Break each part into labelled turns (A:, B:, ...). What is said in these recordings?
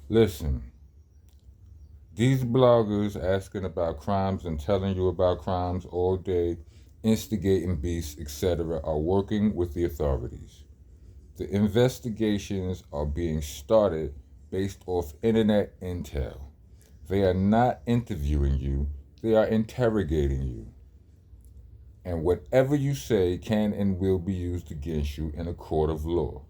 A: Listen, these bloggers asking about crimes and telling you about crimes all day, instigating beasts, etc., are working with the authorities. The investigations are being started based off internet intel. They are not interviewing you, they are interrogating you. And whatever you say can and will be used against you in a court of law.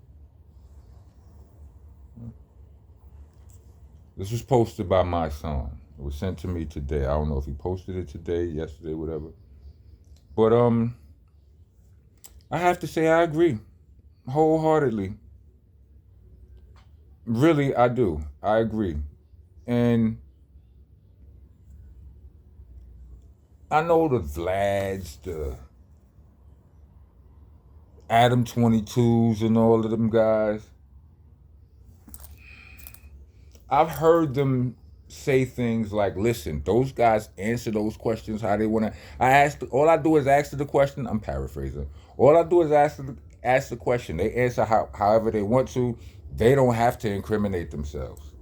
A: This was posted by my son. It was sent to me today. I don't know if he posted it today, yesterday, whatever. But I have to say I agree wholeheartedly. Really, I do. I agree. And I know the Vlads, the Adam 22s, and all of them guys. I've heard them say things like, "Listen, those guys answer those questions how they want to." All I do is ask the question. I'm paraphrasing. All I do is ask the question. They answer however they want to. They don't have to incriminate themselves.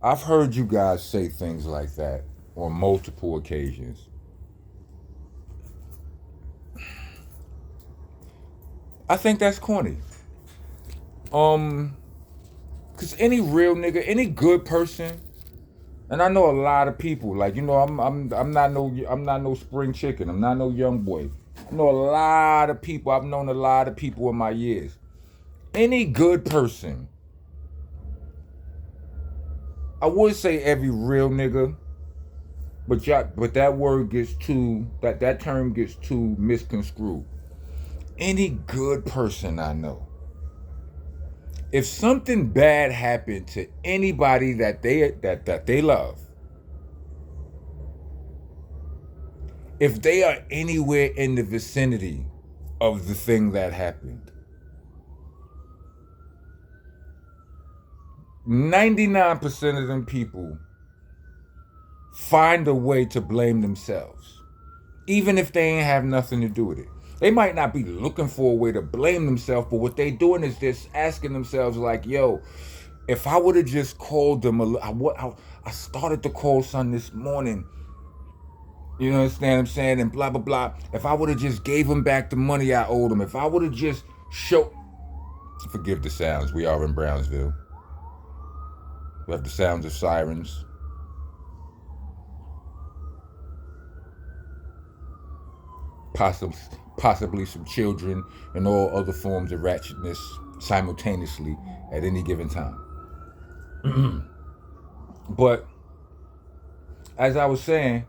A: I've heard you guys say things like that on multiple occasions. I think that's corny. Um, cause any real nigga, any good person, and I know a lot of people. Like I'm not no spring chicken. I'm not no young boy. I know a lot of people. I've known a lot of people in my years. Any good person, I would say every real nigga, but that word gets too that term gets too misconstrued. Any good person I know, if something bad happened to anybody that they love, if they are anywhere in the vicinity of the thing that happened, 99% of them people find a way to blame themselves, even if they ain't have nothing to do with it. They might not be looking for a way to blame themselves, but what they doing is just asking themselves like, yo, if I would have just called them, I started to call son this morning, you understand what I'm saying, and blah, blah, blah. If I would have just gave him back the money I owed him, if I would have just showed, forgive the sounds, we are in Brownsville. We have the sounds of sirens. Possibly, possibly some children and all other forms of ratchetness simultaneously at any given time. But as I was saying,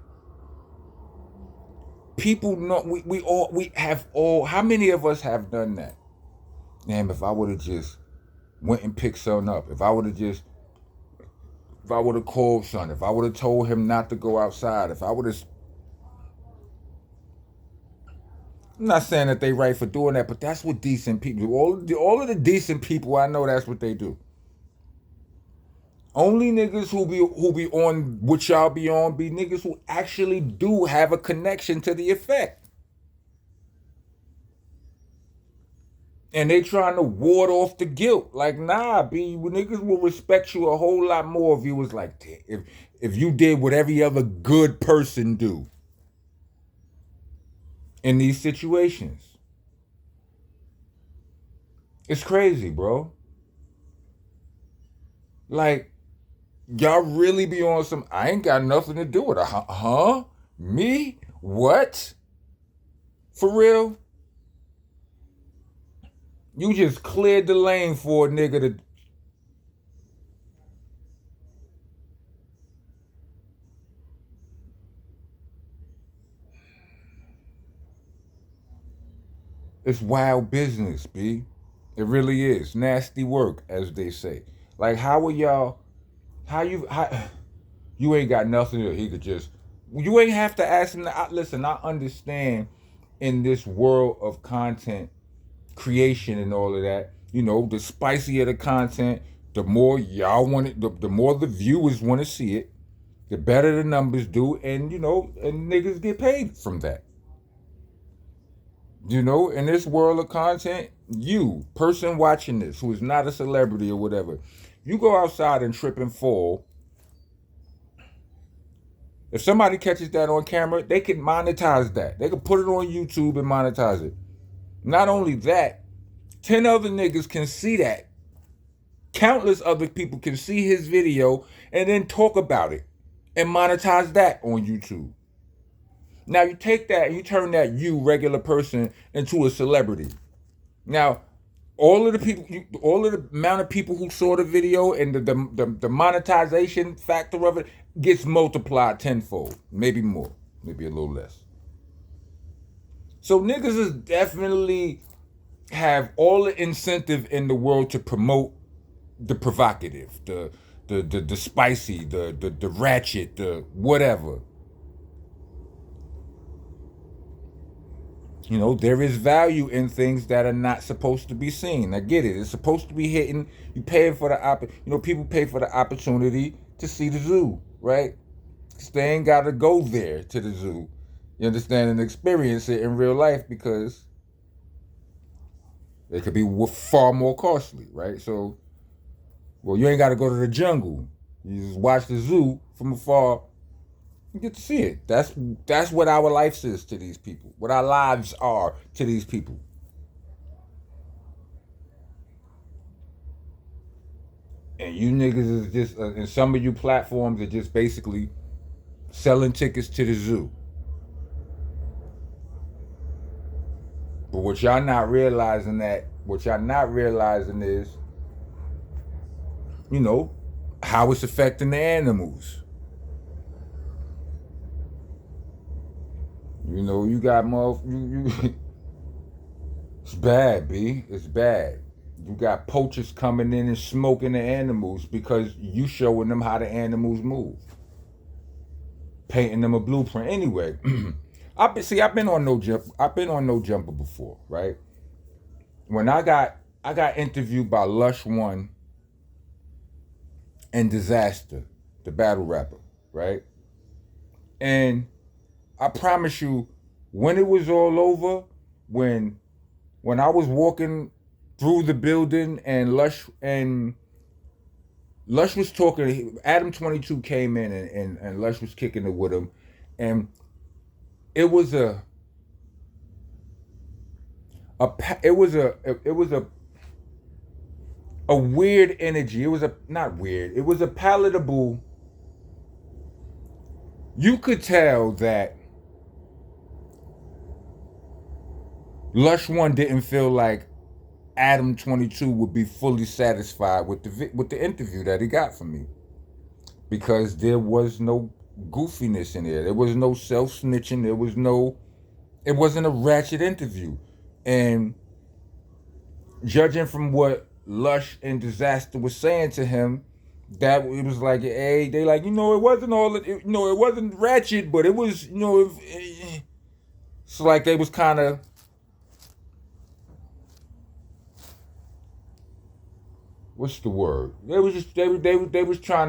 A: people know we have all. How many of us have done that? Damn, if I would have just went and picked son up, if I would have called son, if I would have told him not to go outside, if I would have. I'm not saying that they right for doing that, but that's what decent people do. All of the decent people I know, that's what they do. Only niggas who be on what y'all be on be niggas who actually do have a connection to the effect. And they trying to ward off the guilt. Like, nah, B, niggas will respect you a whole lot more if you was like, if you did what every other good person do in these situations. It's crazy, bro. Like, y'all really be on some, I ain't got nothing to do with it. Huh? Me? What? For real? You just cleared the lane for a nigga to. It's wild business, B. It really is. Nasty work, as they say. Like, how are y'all, you ain't got nothing that he could just, you ain't have to ask him to, listen, I understand in this world of content creation and all of that, the spicier the content, the more y'all want it, the more the viewers want to see it, the better the numbers do, and and niggas get paid from that. You know, in this world of content, you, person watching this, who is not a celebrity or whatever, you go outside and trip and fall. If somebody catches that on camera, they can monetize that. They can put it on YouTube and monetize it. Not only that, 10 other niggas can see that. Countless other people can see his video and then talk about it and monetize that on YouTube. Now you take that and you turn that you regular person into a celebrity. Now, all of the people, all of the amount of people who saw the video and the monetization factor of it gets multiplied tenfold, maybe more, maybe a little less. So niggas is definitely have all the incentive in the world to promote the provocative, the spicy, the ratchet, the whatever. You know, there is value in things that are not supposed to be seen. I get it. It's supposed to be hitting. You pay for the people pay for the opportunity to see the zoo, right? Because they ain't got to go there to the zoo. You understand, and experience it in real life because it could be far more costly, right? So, well, you ain't got to go to the jungle. You just watch the zoo from afar. You get to see it. That's what our life is to these people. What our lives are to these people. And you niggas is just, and some of you platforms are just basically selling tickets to the zoo. But what y'all not realizing is, you know, how it's affecting the animals. You know, you got more. It's bad, B. It's bad. You got poachers coming in and smoking the animals because you showing them how the animals move, painting them a blueprint. Anyway, I've been on no jumper before, right? When I got interviewed by Lush One and Disaster, the battle rapper, right? And I promise you, when it was all over, when I was walking through the building and Lush was talking, Adam 22 came in and Lush was kicking it with him, and it was a it was a weird energy. It was a not weird. It was a palatable. You could tell that Lush One didn't feel like Adam 22 would be fully satisfied with the interview that he got from me, because there was no goofiness in there. There was no self-snitching. It wasn't a ratchet interview. And judging from what Lush and Disaster was saying to him, that it was like, hey, they like, it wasn't it wasn't ratchet, but it was, it's like they was kind of, what's the word? They was just they was trying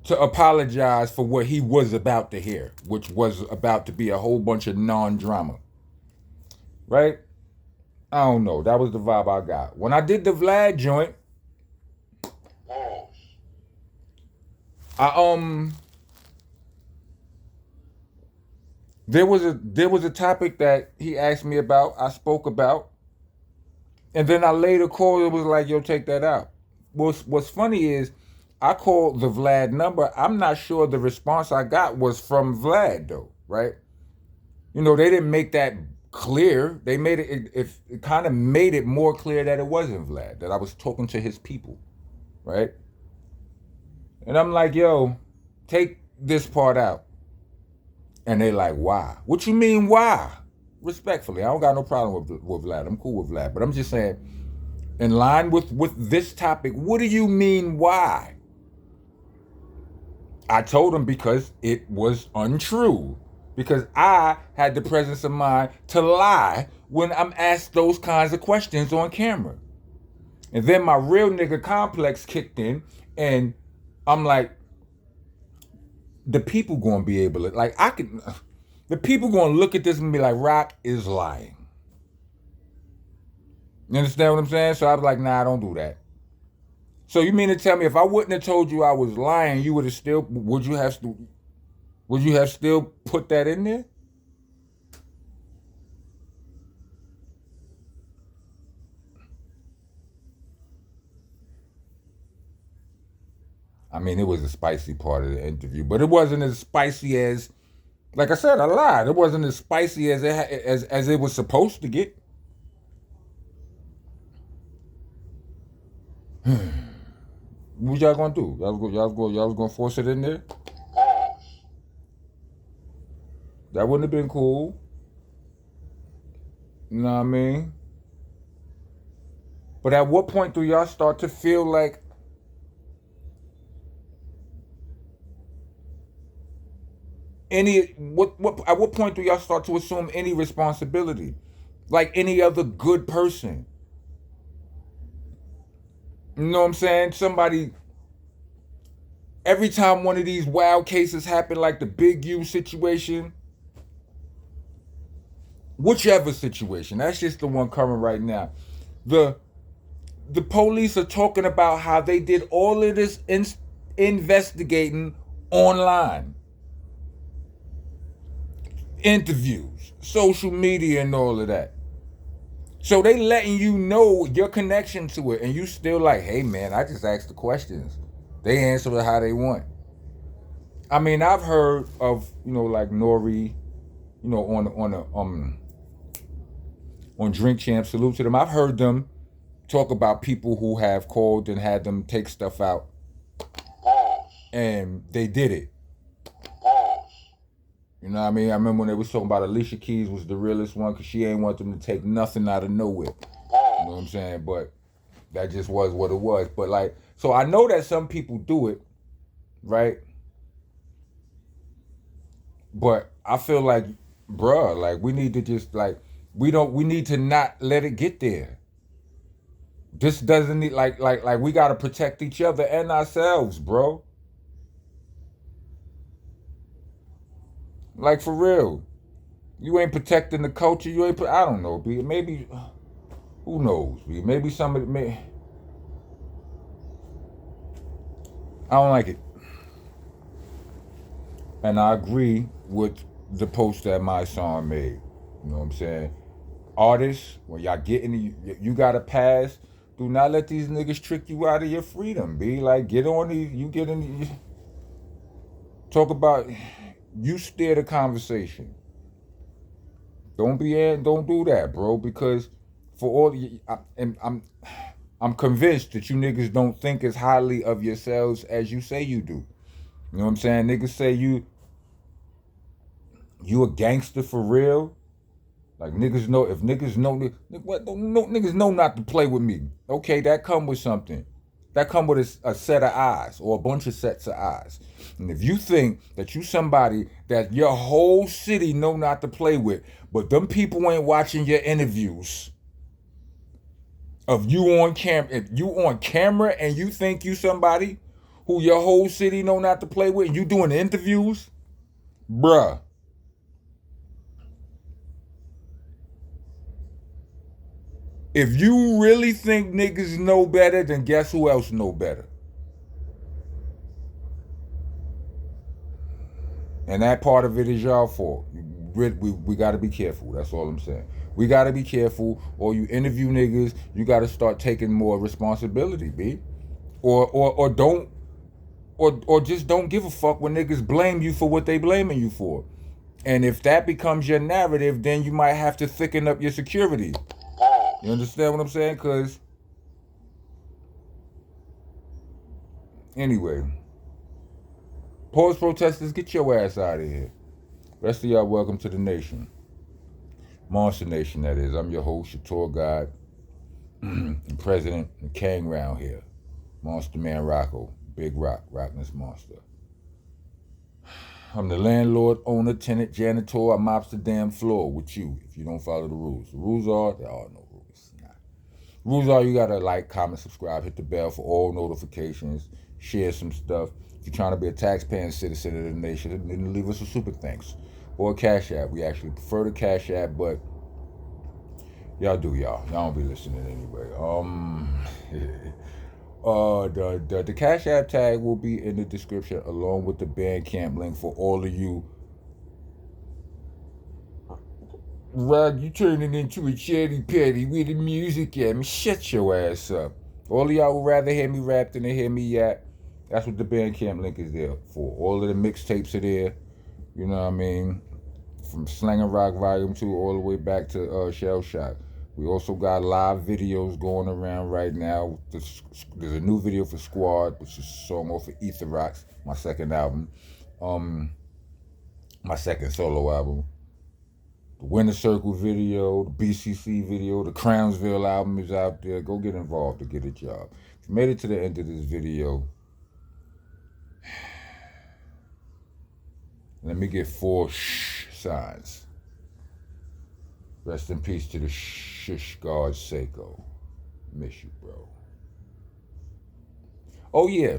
A: to apologize for what he was about to hear, which was about to be a whole bunch of non-drama, right? I don't know. That was the vibe I got when I did the Vlad joint. I there was a topic that he asked me about. I spoke about, and then I later called. It was like, yo, take that out. What's funny is, I called the Vlad number. I'm not sure the response I got was from Vlad though, right? They didn't make that clear. They made it kind of made it more clear that it wasn't Vlad, that I was talking to his people, right? And I'm like, yo, take this part out. And they like, why? What you mean, why? Respectfully, I don't got no problem with Vlad. I'm cool with Vlad. But I'm just saying, in line with this topic, what do you mean, why? I told him because it was untrue. Because I had the presence of mind to lie when I'm asked those kinds of questions on camera. And then my real nigga complex kicked in, and I'm like, the people gonna be able to, like, the people gonna look at this and be like, Rock is lying. You understand what I'm saying? So I was like, nah, don't do that. So you mean to tell me if I wouldn't have told you I was lying, you would have still would you have still put that in there? I mean, it was a spicy part of the interview, but it wasn't as spicy as, like I said, I lied. It wasn't as spicy as as it was supposed to get. What y'all gonna do? Y'all was gonna force it in there? That wouldn't have been cool. You know what I mean? But at what point do y'all start to feel like what at what point do y'all start to assume any responsibility? Like any other good person. You know what I'm saying? Somebody every time one of these wild cases happen, like the Big U situation, whichever situation, that's just the one coming right now. The the police are talking about how they did all of this investigating online, interviews, social media, and all of that. So they letting you know your connection to it, and you still like, hey man, I just asked the questions. They answer it how they want. I mean, I've heard of like Nori, on Drink Champ. Salute to them. I've heard them talk about people who have called and had them take stuff out, and they did it. You know what I mean? I remember when they was talking about Alicia Keys was the realest one because she ain't want them to take nothing out of nowhere. You know what I'm saying? But that just was what it was. But like, so I know that some people do it, right? But I feel like, bruh, like we need to just like we need to not let it get there. This doesn't need like we gotta protect each other and ourselves, bro. Like for real. You ain't protecting the culture. You ain't. I don't know. B. Maybe. Who knows? B. Maybe somebody. I don't like it. And I agree with the post that my son made. You know what I'm saying? Artists, when y'all get in, you got to pass. Do not let these niggas trick you out of your freedom. Be like, get on these. You get in. Talk about. You steer the conversation. Don't be in. Don't do that, bro. Because for all you, I'm convinced that you niggas don't think as highly of yourselves as you say you do. You know what I'm saying? Niggas say you a gangster for real. Like niggas know if niggas know what no niggas know not to play with me. Okay, that come with something. That come with a set of eyes or a bunch of sets of eyes. And if you think that you somebody that your whole city know not to play with, but them people ain't watching your interviews of you on camera, if you on camera and you think you somebody who your whole city know not to play with, and you doing interviews, bruh. If you really think niggas know better, then guess who else know better? And that part of it is y'all fault. We got to be careful. That's all I'm saying. We got to be careful, or you interview niggas, you got to start taking more responsibility, b, or don't, or just don't give a fuck when niggas blame you for what they blaming you for. And if that becomes your narrative, then you might have to thicken up your security. You understand what I'm saying? Cause anyway, pause protesters, get your ass out of here. Rest of y'all, welcome to the nation. Monster Nation, that is. I'm your host, your tour guide, and president, and king round here. Monster Man Rocco, Big Rock, Rockness Monster. I'm the landlord, owner, tenant, janitor. I mops the damn floor with you if you don't follow the rules. The rules are, there are no rules. Nah. Rules are you gotta like, comment, subscribe, hit the bell for all notifications, share some stuff. If you're trying to be a taxpaying citizen of the nation, then leave us a super thanks. or Cash App. We actually prefer the Cash App, but y'all do y'all. Y'all don't be listening anyway. The Cash App tag will be in the description along with the Bandcamp link for all of you. Rod, you turning into a chatty patty with the music at me. Shut your ass up. All of y'all would rather hear me rap than to hear me yap. That's what the Bandcamp link is there for. All of the mixtapes are there. You know what I mean? From Slangin' Rock Volume 2 all the way back to Shell Shock. We also got live videos going around right now. There's a new video for Squad, which is a song off of Ether Rocks, my second album. My second solo album. The Winter Circle video, the BCC video, the Crownsville album is out there. Go get involved to get a job. If you made it to the end of this video, let me get 4 shh signs. Rest in peace to the shush guard Seiko. Miss you, bro. Oh yeah.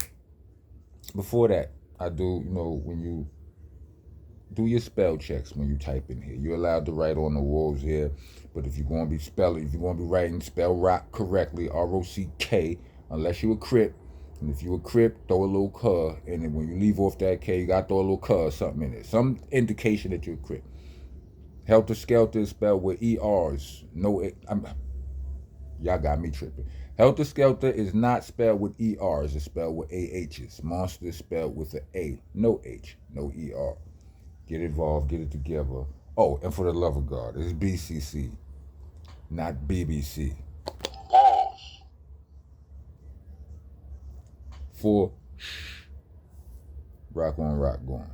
A: Before that, I do, when you do your spell checks when you type in here. You're allowed to write on the walls here, but if you're going to be writing spell rock correctly, R-O-C-K, unless you're a Crip, and if you're a Crip, throw a little cuh, and then when you leave off that K, you got to throw a little cuh or something in it. Some indication that you're a Crip. Helter Skelter is spelled with ERs. Y'all got me tripping. Helter Skelter is not spelled with ERs. It's spelled with AHs. Monster is spelled with an A. No H. No ER. Get involved. Get it together. Oh, and for the love of God, it's BCC, not BBC. Pause. For rock on, rock going.